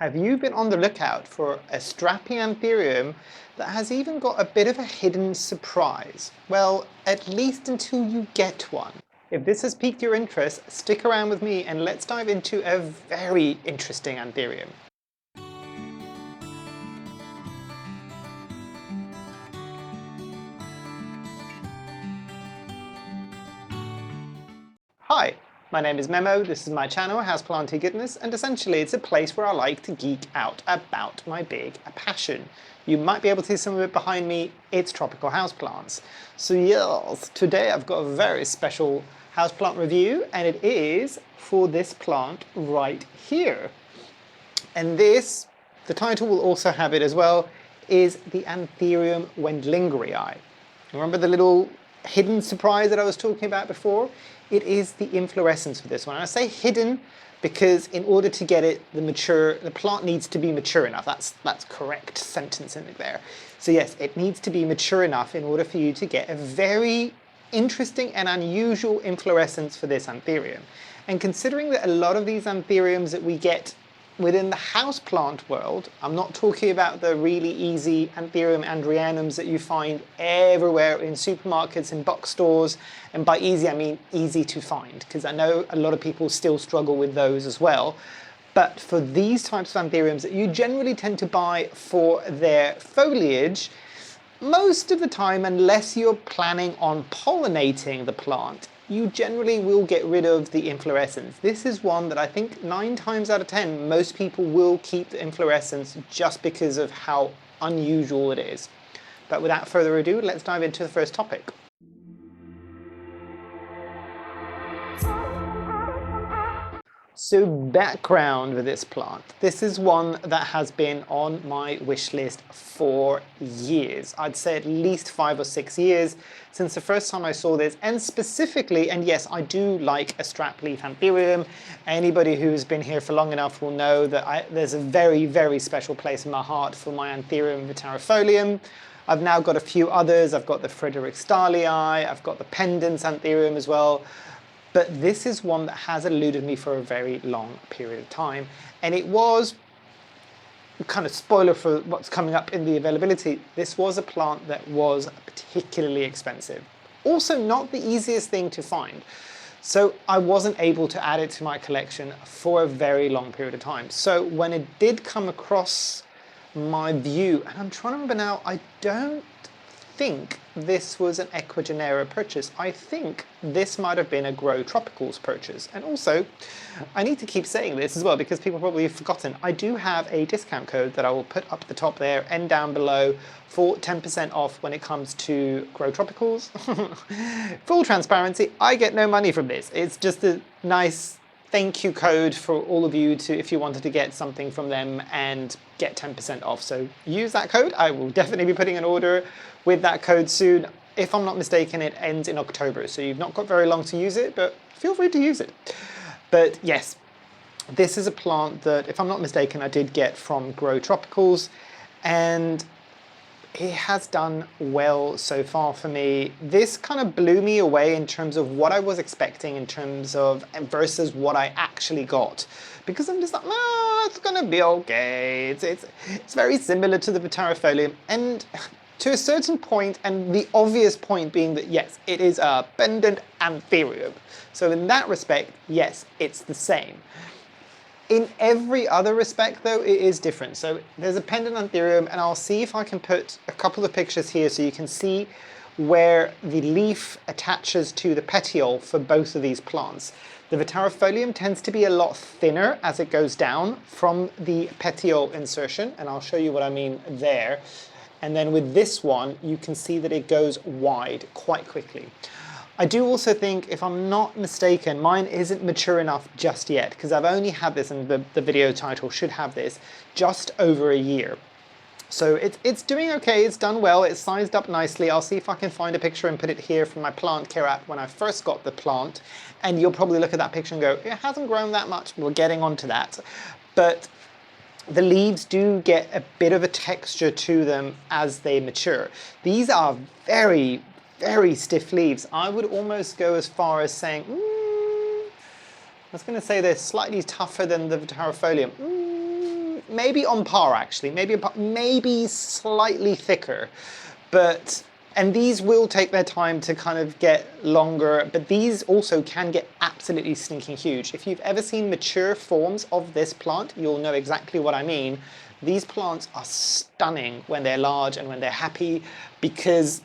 Have you been on the lookout for a strappy Anthurium that has even got a bit of a hidden surprise? Well, at least until you get one. If this has piqued your interest, stick around with me and let's dive into a very interesting Anthurium. Hi, my name is Memo, this is my channel, Houseplantygoodness, and essentially it's a place where I like to geek out about my big passion. You might be able to see some of it behind me, it's tropical houseplants. So yes, today I've got a very special houseplant review, and it is for this plant right here. And this, the title will also have it as well, is the Anthurium Wendlingeri. Remember the little hidden surprise that I was talking about before? It is the inflorescence for this one. And I say hidden because in order to get it, the plant needs to be mature enough. That's correct sentence in there. So yes, it needs to be mature enough in order for you to get a very interesting and unusual inflorescence for this Anthurium. And considering that a lot of these Anthuriums that we get within the houseplant world, I'm not talking about the really easy Anthurium andrianums that you find everywhere in supermarkets and box stores, and by easy I mean easy to find, because I know a lot of people still struggle with those as well. But for these types of Anthuriums that you generally tend to buy for their foliage, most of the time, unless you're planning on pollinating the plant, you generally will get rid of the inflorescence. This is one that I think 9 times out of 10, most people will keep the inflorescence just because of how unusual it is. But without further ado, let's dive into the first topic. So background with this plant. This is one that has been on my wish list for years. I'd say at least 5 or 6 years since the first time I saw this, and specifically, and yes, I do like a strap leaf Anthurium. Anybody who's been here for long enough will know that there's a very, very special place in my heart for my Anthurium vitarifolium. I've now got a few others. I've got the Frederiksdalii, I've got the Pendants Anthurium as well. But this is one that has eluded me for a very long period of time. And it was, kind of spoiler for what's coming up in the availability, this was a plant that was particularly expensive. Also not the easiest thing to find. So I wasn't able to add it to my collection for a very long period of time. So when it did come across my view, and I'm trying to remember now, I don't think this was an Ecuagenera purchase. I think this might have been a Grow Tropicals purchase. And also, I need to keep saying this as well because people probably have forgotten, I do have a discount code that I will put up the top there and down below for 10% off when it comes to Grow Tropicals. Full transparency, I get no money from this. It's just a nice thank you code for all of you to, if you wanted to get something from them and get 10% off. So use that code. I will definitely be putting an order with that code soon. If I'm not mistaken, it ends in October, so you've not got very long to use it, but feel free to use it. But yes, this is a plant that, if I'm not mistaken, I did get from Grow Tropicals, and it has done well so far for me. This kind of blew me away in terms of what I was expecting in terms of versus what I actually got. Because I'm just like, no, it's gonna be okay. It's very similar to the vitarifolium, and to a certain point, and the obvious point being that yes, it is a pendant Anthurium. So in that respect, yes, it's the same. In every other respect though, it is different. So there's a pendant Anthurium, and I'll see if I can put a couple of pictures here so you can see where the leaf attaches to the petiole for both of these plants. The vitarifolium tends to be a lot thinner as it goes down from the petiole insertion, and I'll show you what I mean there. And then with this one, you can see that it goes wide quite quickly. I do also think, if I'm not mistaken, mine isn't mature enough just yet, because I've only had this, and the video title should have this, just over a year. So it's doing okay, it's done well, it's sized up nicely. I'll see if I can find a picture and put it here from my plant care app when I first got the plant. And you'll probably look at that picture and go, it hasn't grown that much, we're getting onto that. But the leaves do get a bit of a texture to them as they mature. These are very, very stiff leaves. I would almost go as far as saying, I was going to say they're slightly tougher than the vitarifolium. maybe on par actually, maybe slightly thicker, and these will take their time to kind of get longer, but these also can get absolutely stinking huge. If you've ever seen mature forms of this plant, you'll know exactly what I mean. These plants are stunning when they're large and when they're happy, because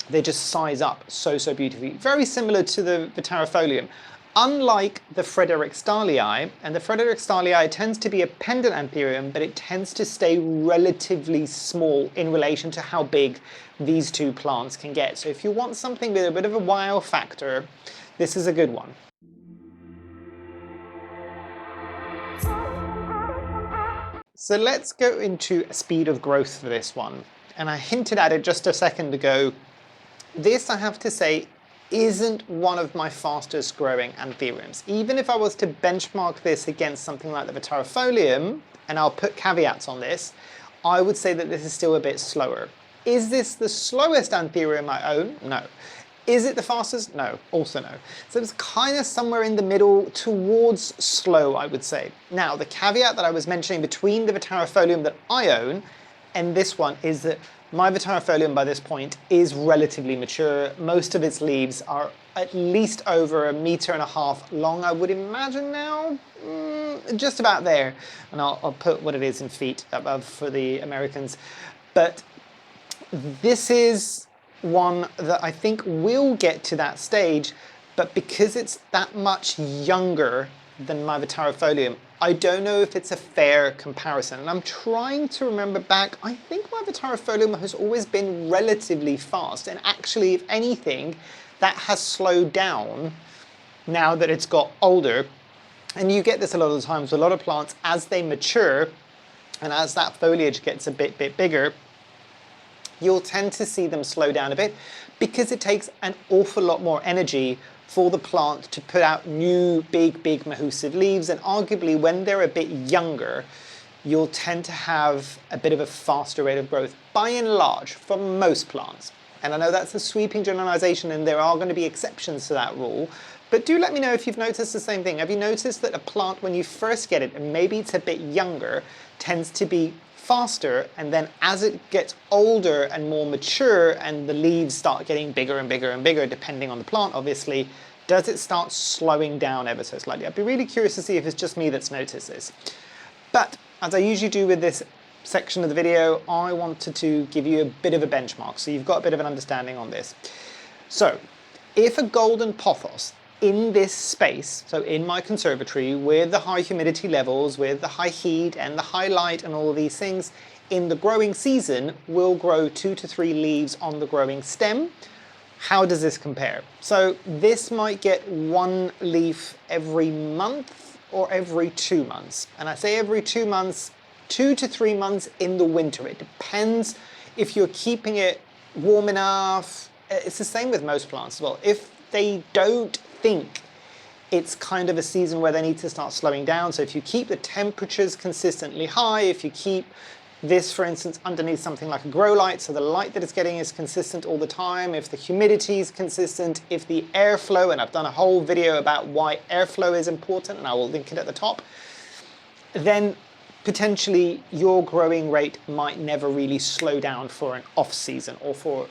they just size up so beautifully. Very similar to the Vitarifolium. Unlike the Frederickstalii, and the Frederickstalii tends to be a pendant Anthurium, but it tends to stay relatively small in relation to how big these two plants can get. So if you want something with a bit of a wow factor, this is a good one. So let's go into speed of growth for this one. And I hinted at it just a second ago. This, I have to say, isn't one of my fastest growing Anthuriums. Even if I was to benchmark this against something like the Vitarifolium, and I'll put caveats on this, I would say that this is still a bit slower. Is this the slowest Anthurium I own? No. Is it the fastest? No, also no. So it's kind of somewhere in the middle towards slow, I would say. Now, the caveat that I was mentioning between the Vitarifolium that I own and this one is that my Vitarifolium by this point is relatively mature. Most of its leaves are at least over 1.5 meters long, I would imagine now. Just about there. And I'll put what it is in feet above for the Americans. But this is one that I think will get to that stage, but because it's that much younger than my Vitarifolium, I don't know if it's a fair comparison. And I'm trying to remember back, I think my Vitarifolium has always been relatively fast. And actually, if anything, that has slowed down now that it's got older. And you get this a lot of the times with a lot of plants as they mature and as that foliage gets a bit bigger, you'll tend to see them slow down a bit because it takes an awful lot more energy for the plant to put out new big mahusive leaves, and arguably when they're a bit younger you'll tend to have a bit of a faster rate of growth by and large for most plants. And I know that's a sweeping generalization and there are going to be exceptions to that rule, but do let me know if you've noticed the same thing. Have you noticed that a plant when you first get it, and maybe it's a bit younger, tends to be faster, and then as it gets older and more mature and the leaves start getting bigger and bigger depending on the plant obviously, does it start slowing down ever so slightly? I'd be really curious to see if it's just me that's noticed this. But as I usually do with this section of the video, I wanted to give you a bit of a benchmark so you've got a bit of an understanding on this. So if a golden pothos in this space, so in my conservatory with the high humidity levels, with the high heat and the high light and all of these things, in the growing season will grow 2 to 3 leaves on the growing stem. How does this compare? So this might get 1 leaf every month or every 2 months. And I say every 2 months, 2 to 3 months in the winter. It depends if you're keeping it warm enough. It's the same with most plants as well. If they don't think it's kind of a season where they need to start slowing down. So if you keep the temperatures consistently high, if you keep this, for instance, underneath something like a grow light, so the light that it's getting is consistent all the time, if the humidity is consistent, if the airflow, and I've done a whole video about why airflow is important, and I will link it at the top, then potentially your growing rate might never really slow down for an off season or for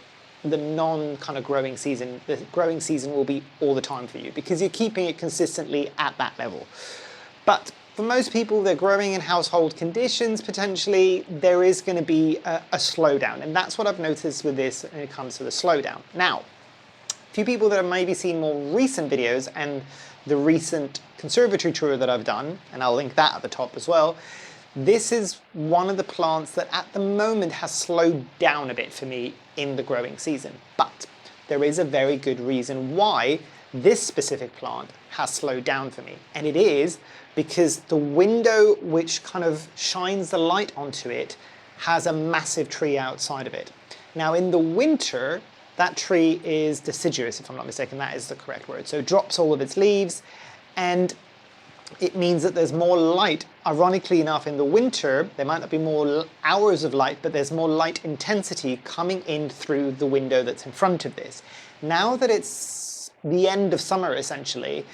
the non kind of growing season. The growing season will be all the time for you because you're keeping it consistently at that level. But for most people, they're growing in household conditions, potentially, there is going to be a slowdown. And that's what I've noticed with this when it comes to the slowdown. Now, a few people that have maybe seen more recent videos and the recent conservatory tour that I've done, and I'll link that at the top as well, this is one of the plants that at the moment has slowed down a bit for me in the growing season. But there is a very good reason why this specific plant has slowed down for me. And it is because the window which kind of shines the light onto it has a massive tree outside of it. Now in the winter, that tree is deciduous, if I'm not mistaken, that is the correct word. So it drops all of its leaves, and it means that there's more light. Ironically enough, in the winter, there might not be more hours of light, but there's more light intensity coming in through the window that's in front of this. Now that it's the end of summer, essentially,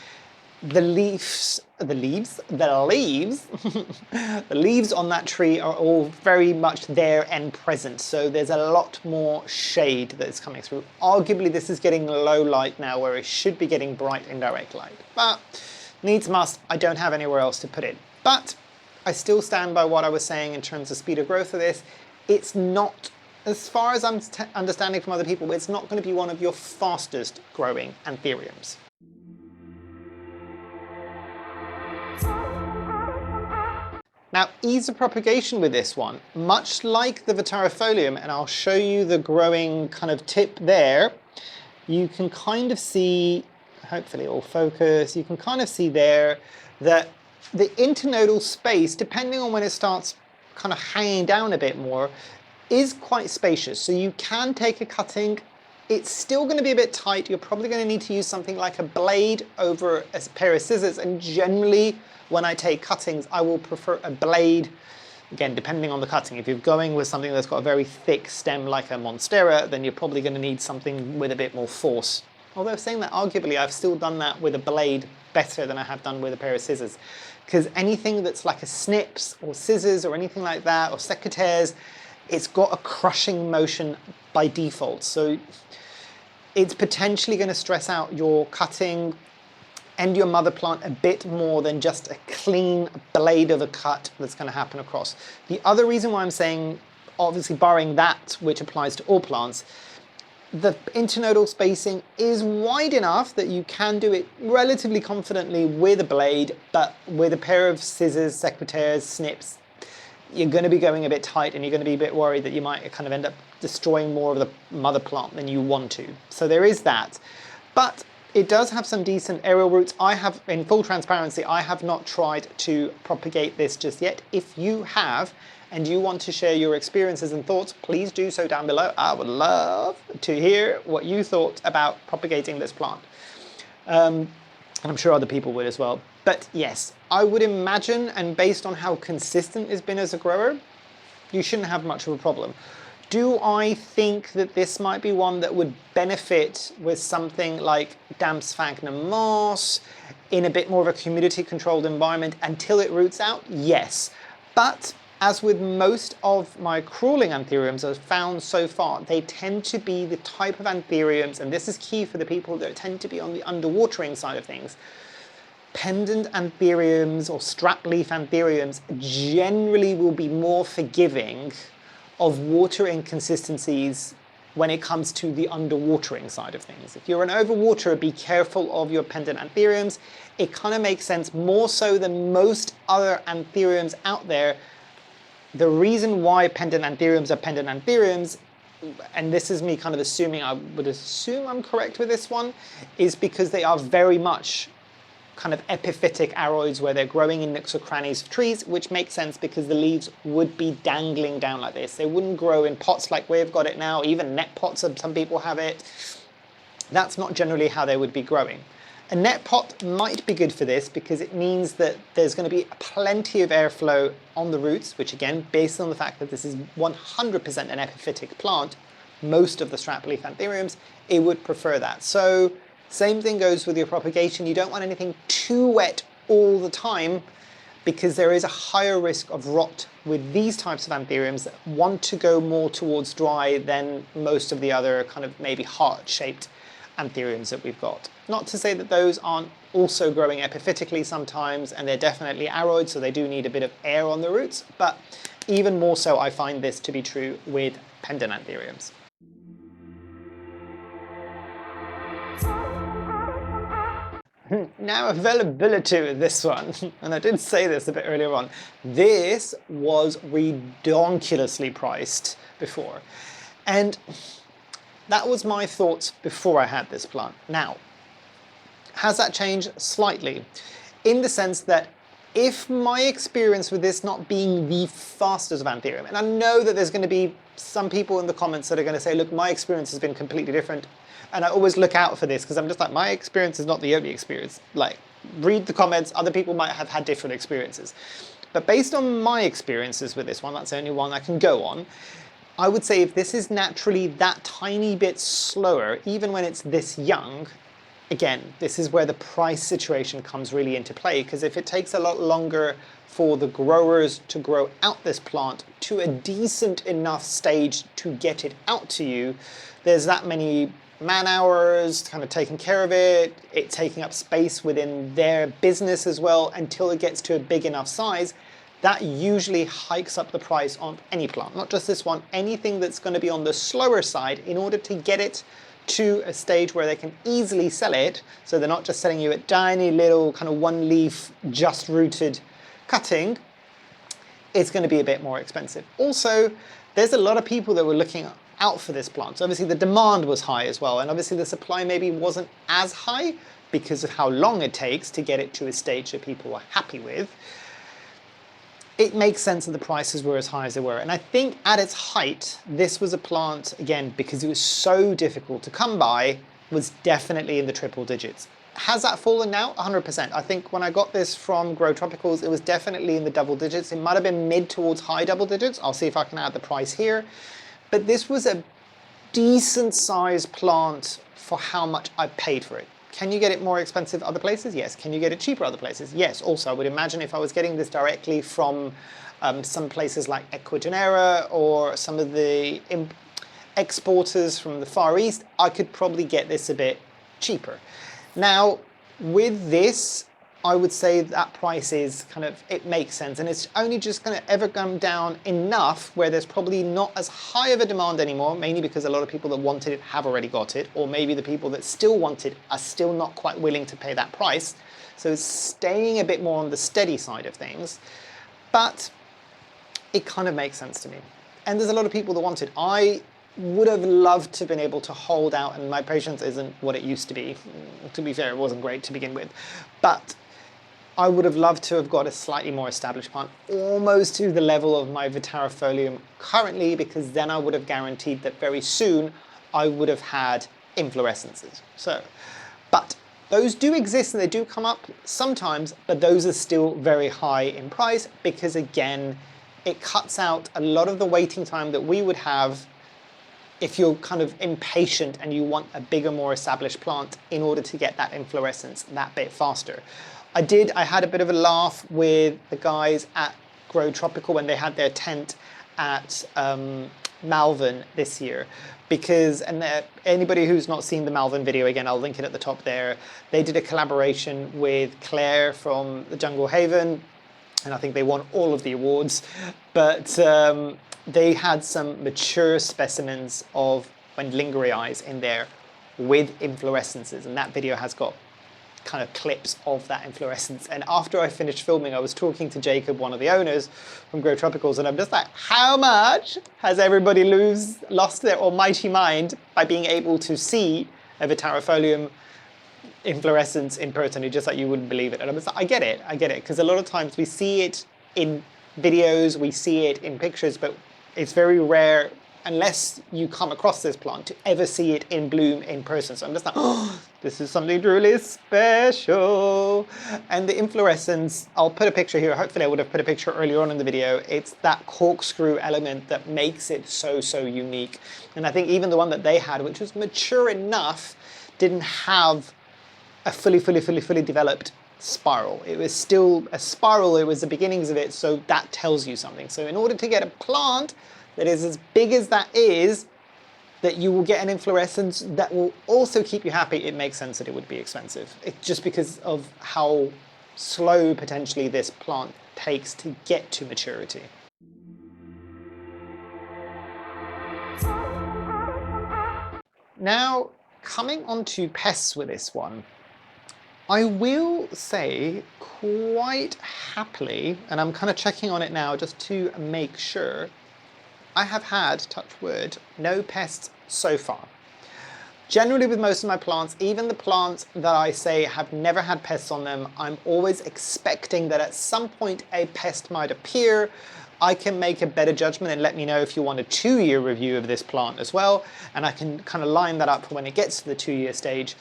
The leaves, the leaves on that tree are all very much there and present. So there's a lot more shade that is coming through. Arguably this is getting low light now where it should be getting bright indirect light. But needs must, I don't have anywhere else to put it. But I still stand by what I was saying in terms of speed of growth of this. It's not, as far as I'm understanding from other people, it's not going to be one of your fastest growing anthuriums. Now, ease of propagation with this one, much like the Vitarifolium, and I'll show you the growing kind of tip there, you can kind of see, hopefully it will focus, you can kind of see there that the internodal space, depending on when it starts kind of hanging down a bit more, is quite spacious. So you can take a cutting. It's still going to be a bit tight. You're probably going to need to use something like a blade over a pair of scissors, and generally when I take cuttings, I will prefer a blade, again, depending on the cutting. If you're going with something that's got a very thick stem like a Monstera, then you're probably going to need something with a bit more force. Although saying that, arguably, I've still done that with a blade better than I have done with a pair of scissors. Because anything that's like a snips or scissors or anything like that, or secateurs, it's got a crushing motion by default. So it's potentially going to stress out your cutting and your mother plant a bit more than just a clean blade of a cut that's going to happen across. The other reason why I'm saying, obviously barring that, which applies to all plants, the internodal spacing is wide enough that you can do it relatively confidently with a blade, but with a pair of scissors, secateurs, snips, you're going to be going a bit tight and you're going to be a bit worried that you might kind of end up destroying more of the mother plant than you want to. So there is that. But it does have some decent aerial roots. I have, in full transparency, I have not tried to propagate this just yet. If you have, and you want to share your experiences and thoughts, please do so down below. I would love to hear what you thought about propagating this plant. And I'm sure other people would as well. But yes, I would imagine, and based on how consistent it's been as a grower, you shouldn't have much of a problem. Do I think that this might be one that would benefit with something like damp sphagnum moss in a bit more of a humidity controlled environment until it roots out? Yes. But as with most of my crawling anthuriums I've found so far, they tend to be the type of anthuriums, and this is key for the people that tend to be on the underwatering side of things. Pendant anthuriums or strap leaf anthuriums generally will be more forgiving of water inconsistencies when it comes to the underwatering side of things. If you're an overwaterer, be careful of your pendant anthuriums. It kind of makes sense more so than most other anthuriums out there. The reason why pendant anthuriums are pendant anthuriums, and this is me kind of assuming, I would assume I'm correct with this one, is because they are very much kind of epiphytic aroids where they're growing in nooks or crannies of trees, which makes sense because the leaves would be dangling down like this. They wouldn't grow in pots like we've got it now, even net pots, some people have it. That's not generally how they would be growing. A net pot might be good for this because it means that there's going to be plenty of airflow on the roots, which again, based on the fact that this is 100% an epiphytic plant, most of the strap leaf anthuriums, it would prefer that. So same thing goes with your propagation. You don't want anything too wet all the time because there is a higher risk of rot with these types of anthuriums that want to go more towards dry than most of the other kind of maybe heart-shaped anthuriums that we've got. Not to say that those aren't also growing epiphytically sometimes, and they're definitely aroids, so they do need a bit of air on the roots, but even more so I find this to be true with pendant anthuriums. Now availability with this one, and I did say this a bit earlier on, this was redonkulously priced before, and that was my thoughts before I had this plant. Now, has that changed? Slightly, in the sense that if my experience with this not being the fastest of anthurium, and I know that there's going to be some people in the comments that are going to say, look, my experience has been completely different, and I always look out for this because I'm just like, my experience is not the only experience. Like, read the comments, other people might have had different experiences. But based on my experiences with this one, that's the only one I can go on, I would say if this is naturally that tiny bit slower, even when it's this young, again, this is where the price situation comes really into play, because if it takes a lot longer for the growers to grow out this plant to a decent enough stage to get it out to you, there's that many man hours kind of taking care of it, it taking up space within their business as well until it gets to a big enough size. That usually hikes up the price on any plant, not just this one, anything that's going to be on the slower side in order to get it to a stage where they can easily sell it, so they're not just selling you a tiny little kind of one leaf just rooted cutting. It's going to be a bit more expensive. Also, there's a lot of people that were looking out for this plant. So obviously the demand was high as well, and obviously the supply maybe wasn't as high because of how long it takes to get it to a stage that people are happy with. It makes sense that the prices were as high as they were. And I think at its height, this was a plant, again, because it was so difficult to come by, was definitely in the triple digits. Has that fallen now? 100%. I think when I got this from Grow Tropicals, it was definitely in the double digits. It might have been mid towards high double digits. I'll see if I can add the price here. But this was a decent sized plant for how much I paid for it. Can you get it more expensive other places? Yes. Can you get it cheaper other places? Yes. Also, I would imagine if I was getting this directly from some places like Ecuador or some of the exporters from the Far East, I could probably get this a bit cheaper. Now, with this, I would say that price is kind of, it makes sense, and it's only just going to ever come down enough where there's probably not as high of a demand anymore, mainly because a lot of people that wanted it have already got it, or maybe the people that still want it are still not quite willing to pay that price. So it's staying a bit more on the steady side of things, but it kind of makes sense to me. And there's a lot of people that want it. I would have loved to have been able to hold out, and my patience isn't what it used to be. To be fair, it wasn't great to begin with, but I would have loved to have got a slightly more established plant, almost to the level of my Vitarifolium currently, because then I would have guaranteed that very soon I would have had inflorescences. So, but those do exist and they do come up sometimes, but those are still very high in price because, again, it cuts out a lot of the waiting time that we would have if you're kind of impatient and you want a bigger, more established plant in order to get that inflorescence that bit faster. I had a bit of a laugh with the guys at Grow Tropical when they had their tent at Malvern this year, because, and anybody who's not seen the Malvern video, again, I'll link it at the top there, they did a collaboration with Claire from the Jungle Haven, and I think they won all of the awards, but they had some mature specimens of Wendlingeri eyes in there with inflorescences, and that video has got kind of clips of that inflorescence. And after I finished filming, I was talking to Jacob, one of the owners from Grow Tropicals, and I'm just like, how much has everybody lost their almighty mind by being able to see a Vitarifolium inflorescence in person? Just like you wouldn't believe it. And I was like, I get it, because a lot of times we see it in videos, we see it in pictures, but it's very rare, unless you come across this plant, to ever see it in bloom in person. So I'm just like, oh, this is something truly special. And the inflorescence, I'll put a picture here. Hopefully I would have put a picture earlier on in the video. It's that corkscrew element that makes it so, so unique. And I think even the one that they had, which was mature enough, didn't have a fully developed spiral. It was still a spiral, it was the beginnings of it, so that tells you something. So in order to get a plant that is as big as that is, that you will get an inflorescence that will also keep you happy, it makes sense that it would be expensive. It's just because of how slow potentially this plant takes to get to maturity. Now, coming on to pests with this one, I will say quite happily, and I'm kind of checking on it now just to make sure, I have had, touch wood, no pests so far. Generally with most of my plants, even the plants that I say have never had pests on them, I'm always expecting that at some point a pest might appear. I can make a better judgment and let me know if you want a 2-year review of this plant as well, and I can kind of line that up for when it gets to the 2-year stage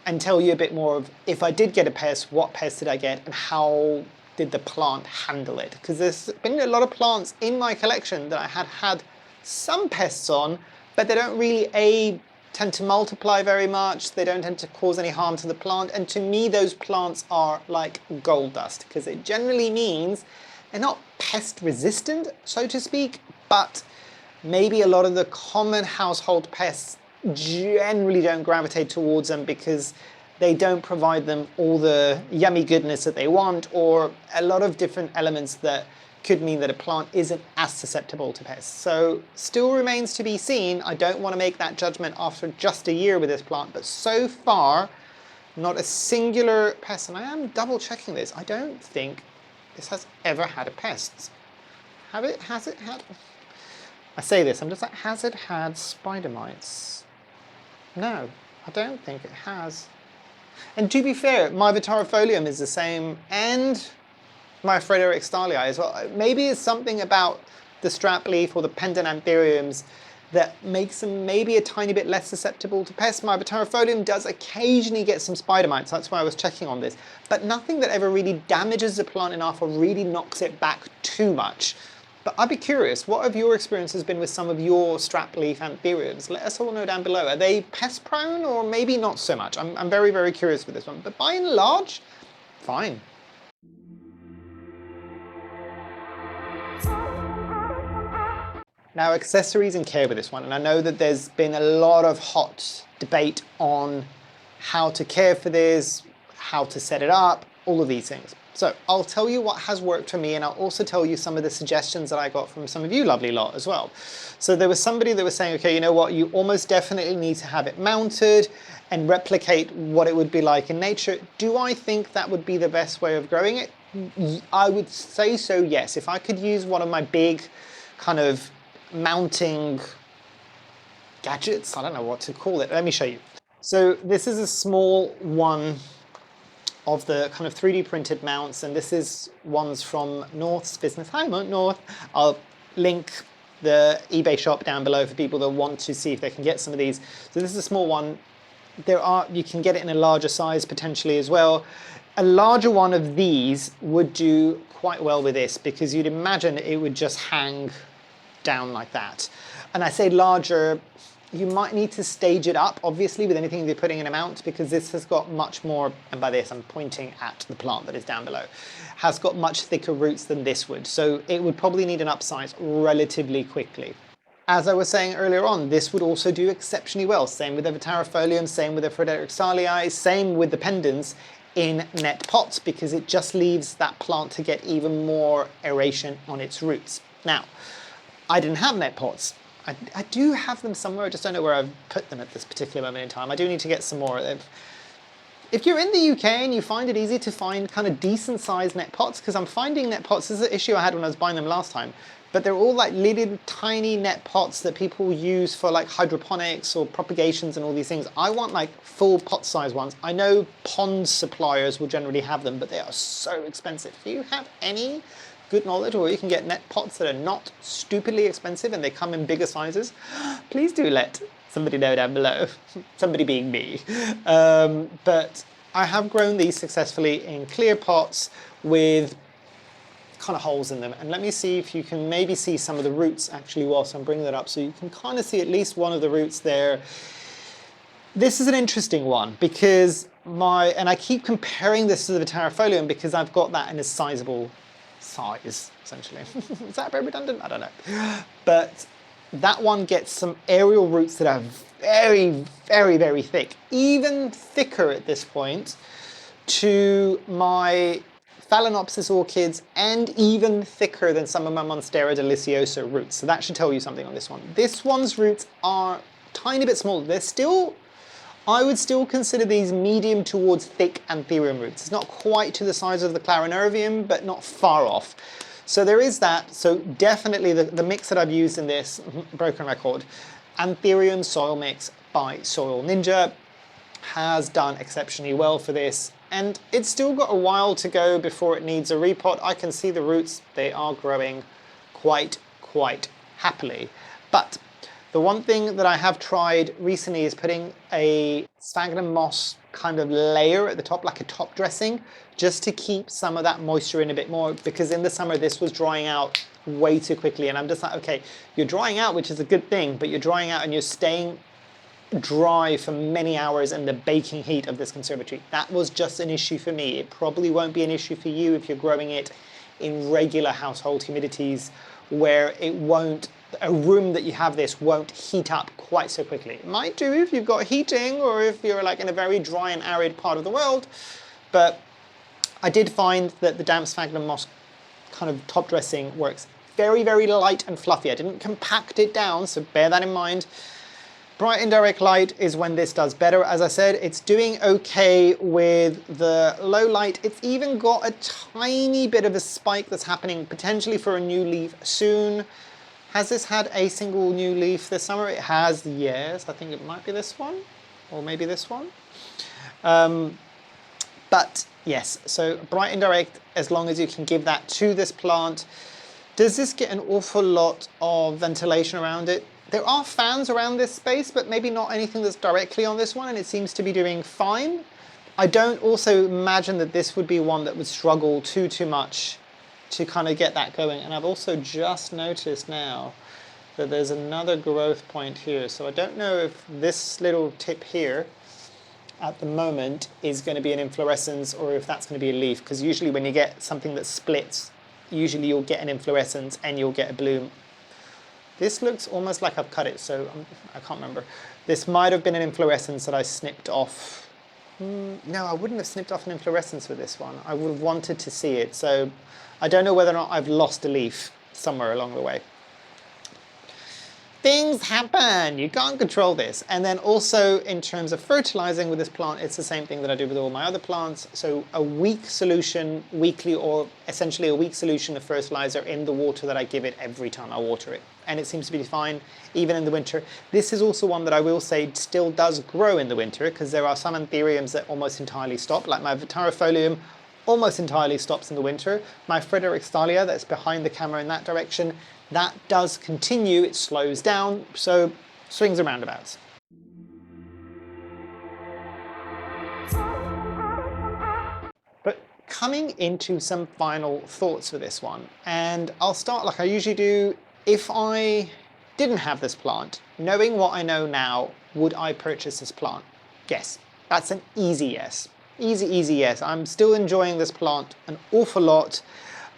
and tell you a bit more of, if I did get a pest, what pest did I get and how did the plant handle it? Because there's been a lot of plants in my collection that I had some pests on, but they don't really tend to multiply very much, they don't tend to cause any harm to the plant, and to me those plants are like gold dust, because it generally means they're not pest resistant, so to speak, but maybe a lot of the common household pests generally don't gravitate towards them because they don't provide them all the yummy goodness that they want, or a lot of different elements that could mean that a plant isn't as susceptible to pests. So still remains to be seen. I don't want to make that judgment after just a year with this plant, but so far, not a singular pest. And I am double checking this. I don't think this has ever had a pest. Has it had? I say this, I'm just like, has it had spider mites? No, I don't think it has. And to be fair, my Vitarifolium is the same, and my Frederick Starlii as well. Maybe it's something about the strap leaf or the pendant Anthuriums that makes them maybe a tiny bit less susceptible to pests. My Vitarifolium does occasionally get some spider mites, that's why I was checking on this, but nothing that ever really damages the plant enough or really knocks it back too much. But I'd be curious, what have your experiences been with some of your strap leaf Anthuriums? Let us all know down below. Are they pest prone or maybe not so much? I'm very, very curious with this one, but by and large, fine. Now, accessories and care with this one, and I know that there's been a lot of hot debate on how to care for this, how to set it up, all of these things. So I'll tell you what has worked for me, and I'll also tell you some of the suggestions that I got from some of you lovely lot as well. So there was somebody that was saying, okay, you know what, you almost definitely need to have it mounted and replicate what it would be like in nature. Do I think that would be the best way of growing it? I would say so, yes. If I could use one of my big kind of mounting gadgets, I don't know what to call it. Let me show you. So this is a small one of the kind of 3D printed mounts, and this is ones from North's business. Hi, North. I'll link the eBay shop down below for people that want to see if they can get some of these. So this is a small one. You can get it in a larger size potentially as well. A larger one of these would do quite well with this, because you'd imagine it would just hang down like that. And I say larger, you might need to stage it up, obviously, with anything you're putting in a mount, because this has got much more, and by this I'm pointing at the plant that is down below, has got much thicker roots than this would. So it would probably need an upsize relatively quickly. As I was saying earlier on, this would also do exceptionally well. Same with the Vitarifolium, same with the Frederick Starlii, same with the pendants in net pots, because it just leaves that plant to get even more aeration on its roots. Now, I didn't have net pots. I do have them somewhere, I just don't know where I've put them at this particular moment in time. I do need to get some more. If you're in the UK and you find it easy to find kind of decent sized net pots, because I'm finding net pots, this is an issue I had when I was buying them last time, but they're all like little tiny net pots that people use for like hydroponics or propagations and all these things. I want like full pot size ones. I know pond suppliers will generally have them, but they are so expensive. Do you have any good knowledge where you can get net pots that are not stupidly expensive and they come in bigger sizes? Please do let somebody know down below, somebody being me. But I have grown these successfully in clear pots with kind of holes in them, and let me see if you can maybe see some of the roots actually whilst I'm bringing that up, so you can kind of see at least one of the roots there. This is an interesting one because and I keep comparing this to the Vitarifolium because I've got that in a sizable size, essentially. Is that a bit redundant? I don't know. But that one gets some aerial roots that are very, very, very thick. Even thicker at this point to my Phalaenopsis orchids, and even thicker than some of my Monstera deliciosa roots. So that should tell you something on this one. This one's roots are a tiny bit smaller. They're still, I would still consider these medium towards thick Anthurium roots. It's not quite to the size of the Clarinervium, but not far off. So there is that. So definitely the mix that I've used in this, broken record, Anthurium soil mix by Soil Ninja, has done exceptionally well for this. And it's still got a while to go before it needs a repot. I can see the roots, they are growing quite happily. But the one thing that I have tried recently is putting a sphagnum moss kind of layer at the top, like a top dressing, just to keep some of that moisture in a bit more, because in the summer this was drying out way too quickly. And I'm just like, okay, you're drying out, which is a good thing, but you're drying out and you're staying dry for many hours in the baking heat of this conservatory. That was just an issue for me. It probably won't be an issue for you if you're growing it in regular household humidities where it won't, a room that you have this won't heat up quite so quickly. It might do if you've got heating or if you're like in a very dry and arid part of the world, but I did find that the damp sphagnum moss kind of top dressing works very, very light and fluffy. I didn't compact it down, so bear that in mind. Bright indirect light is when this does better. As I said, it's doing okay with the low light. It's even got a tiny bit of a spike that's happening potentially for a new leaf soon. Has this had a single new leaf this summer? It has, yes. I think it might be this one, or maybe this one. But yes, so bright indirect, as long as you can give that to this plant. Does this get an awful lot of ventilation around it? There are fans around this space, but maybe not anything that's directly on this one, and it seems to be doing fine. I don't also imagine that this would be one that would struggle too much to kind of get that going. And I've also just noticed now that there's another growth point here. So I don't know if this little tip here at the moment is going to be an inflorescence or if that's going to be a leaf, because usually when you get something that splits, usually you'll get an inflorescence and you'll get a bloom. This looks almost like I've cut it, so I can't remember. This might have been an inflorescence that I snipped off. No, I wouldn't have snipped off an inflorescence with this one. I would have wanted to see it, so I don't know whether or not I've lost a leaf somewhere along the way. Things happen, you can't control this. And then also in terms of fertilizing with this plant, it's the same thing that I do with all my other plants. So a weak solution weekly, or essentially a weak solution of fertilizer in the water that I give it every time I water it. And it seems to be fine even in the winter. This is also one that I will say still does grow in the winter, because there are some Anthuriums that almost entirely stop, like my Vitarifolium almost entirely stops in the winter. My Fredericksthalia that's behind the camera in that direction, that does continue, it slows down, so swings and roundabouts. But coming into some final thoughts for this one, and I'll start like I usually do. If I didn't have this plant, knowing what I know now, would I purchase this plant? Yes, that's an easy yes. Easy yes. I'm still enjoying this plant an awful lot.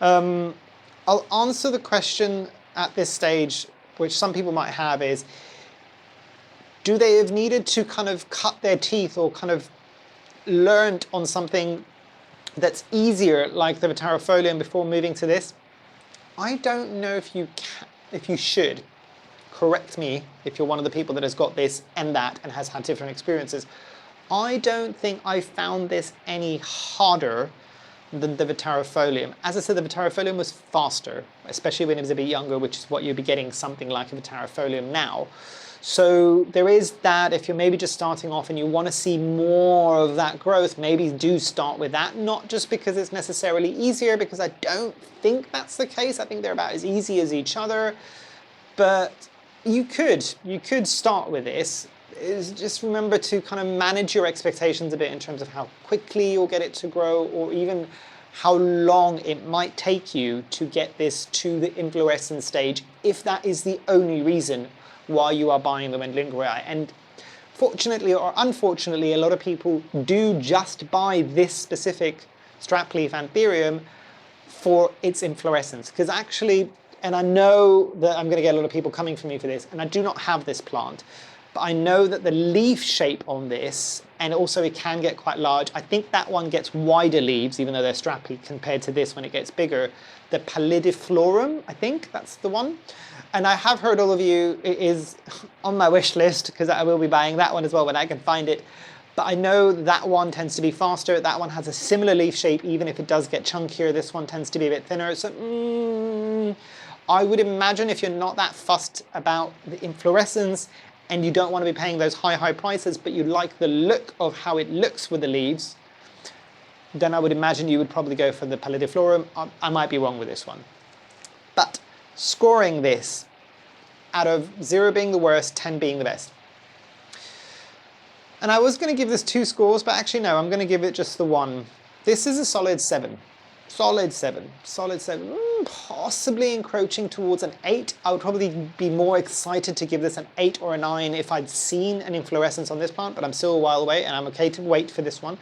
I'll answer the question at this stage, which some people might have, is do they have needed to kind of cut their teeth or kind of learned on something that's easier, like the Vitarifolium, before moving to this? I don't know if you can, if you should. Correct me if you're one of the people that has got this and that and has had different experiences. I don't think I found this any harder than the Vitarifolium. As I said, the Vitarifolium was faster, especially when it was a bit younger, which is what you'd be getting something like a Vitarifolium now. So there is that. If you're maybe just starting off and you want to see more of that growth, maybe do start with that. Not just because it's necessarily easier, because I don't think that's the case. I think they're about as easy as each other. But you could start with this. Is just remember to kind of manage your expectations a bit in terms of how quickly you'll get it to grow, or even how long it might take you to get this to the inflorescence stage, if that is the only reason why you are buying the Wendlingeri. And fortunately or unfortunately, a lot of people do just buy this specific strapleaf Anthurium for its inflorescence. Because actually, and I know that I'm going to get a lot of people coming for me for this, and I do not have this plant, but I know that the leaf shape on this, and also it can get quite large. I think that one gets wider leaves, even though they're strappy, compared to this when it gets bigger. The pallidiflorum, I think that's the one. And I have heard all of you, it is on my wish list, because I will be buying that one as well when I can find it. But I know that one tends to be faster. That one has a similar leaf shape, even if it does get chunkier. This one tends to be a bit thinner. So I would imagine if you're not that fussed about the inflorescence, and you don't want to be paying those high prices, but you like the look of how it looks with the leaves, then I would imagine you would probably go for the pallidiflorum. I might be wrong with this one. But scoring this out of 0 being the worst, 10 being the best. And I was going to give this 2 scores, but actually no, I'm going to give it just the 1. This is a solid 7. Solid 7, solid 7, possibly encroaching towards an 8. I would probably be more excited to give this an 8 or a 9 if I'd seen an inflorescence on this plant, but I'm still a while away and I'm okay to wait for this one.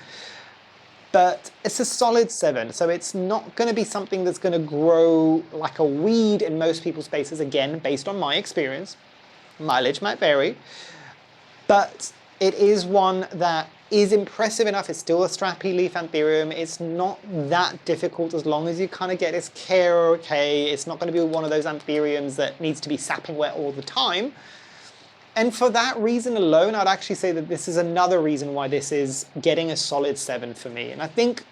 But it's a solid 7, so it's not going to be something that's going to grow like a weed in most people's spaces, again, based on my experience. Mileage might vary, but it is one that is impressive enough. It's still a strappy leaf Anthurium. It's not that difficult as long as you kind of get its care okay. It's not going to be one of those Anthuriums that needs to be sapping wet all the time. And for that reason alone, I'd actually say that this is another reason why this is getting a solid 7 for me. And I think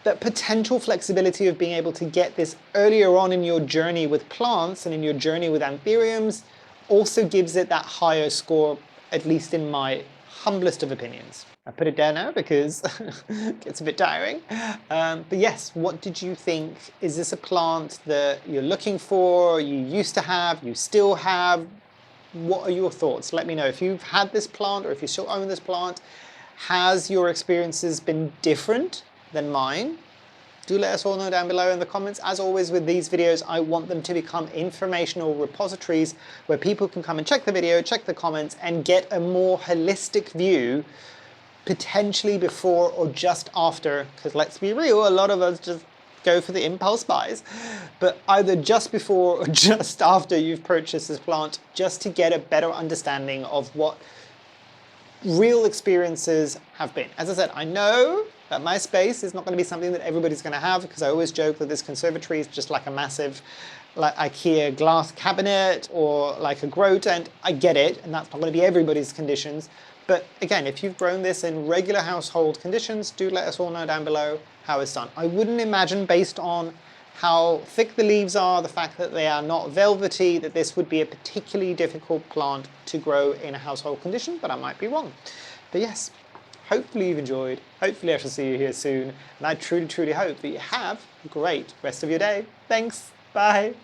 that potential flexibility of being able to get this earlier on in your journey with plants and in your journey with Anthuriums also gives it that higher score, at least in my humblest of opinions. I put it down now because it gets a bit tiring. But yes, what did you think? Is this a plant that you're looking for, you used to have, you still have? What are your thoughts? Let me know. If you've had this plant or if you still own this plant, has your experiences been different than mine? Do let us all know down below in the comments. As always with these videos, I want them to become informational repositories where people can come and check the video, check the comments, and get a more holistic view, potentially before or just after, because let's be real, a lot of us just go for the impulse buys, but either just before or just after you've purchased this plant, just to get a better understanding of what real experiences have been. As I said, I know that my space is not going to be something that everybody's going to have, because I always joke that this conservatory is just like a massive like IKEA glass cabinet or like a grow tent. I get it, and that's not going to be everybody's conditions. But again, if you've grown this in regular household conditions, do let us all know down below how it's done. I wouldn't imagine, based on how thick the leaves are, the fact that they are not velvety, that this would be a particularly difficult plant to grow in a household condition, but I might be wrong. But yes, hopefully you've enjoyed. Hopefully I shall see you here soon. And I truly, truly hope that you have a great rest of your day. Thanks. Bye.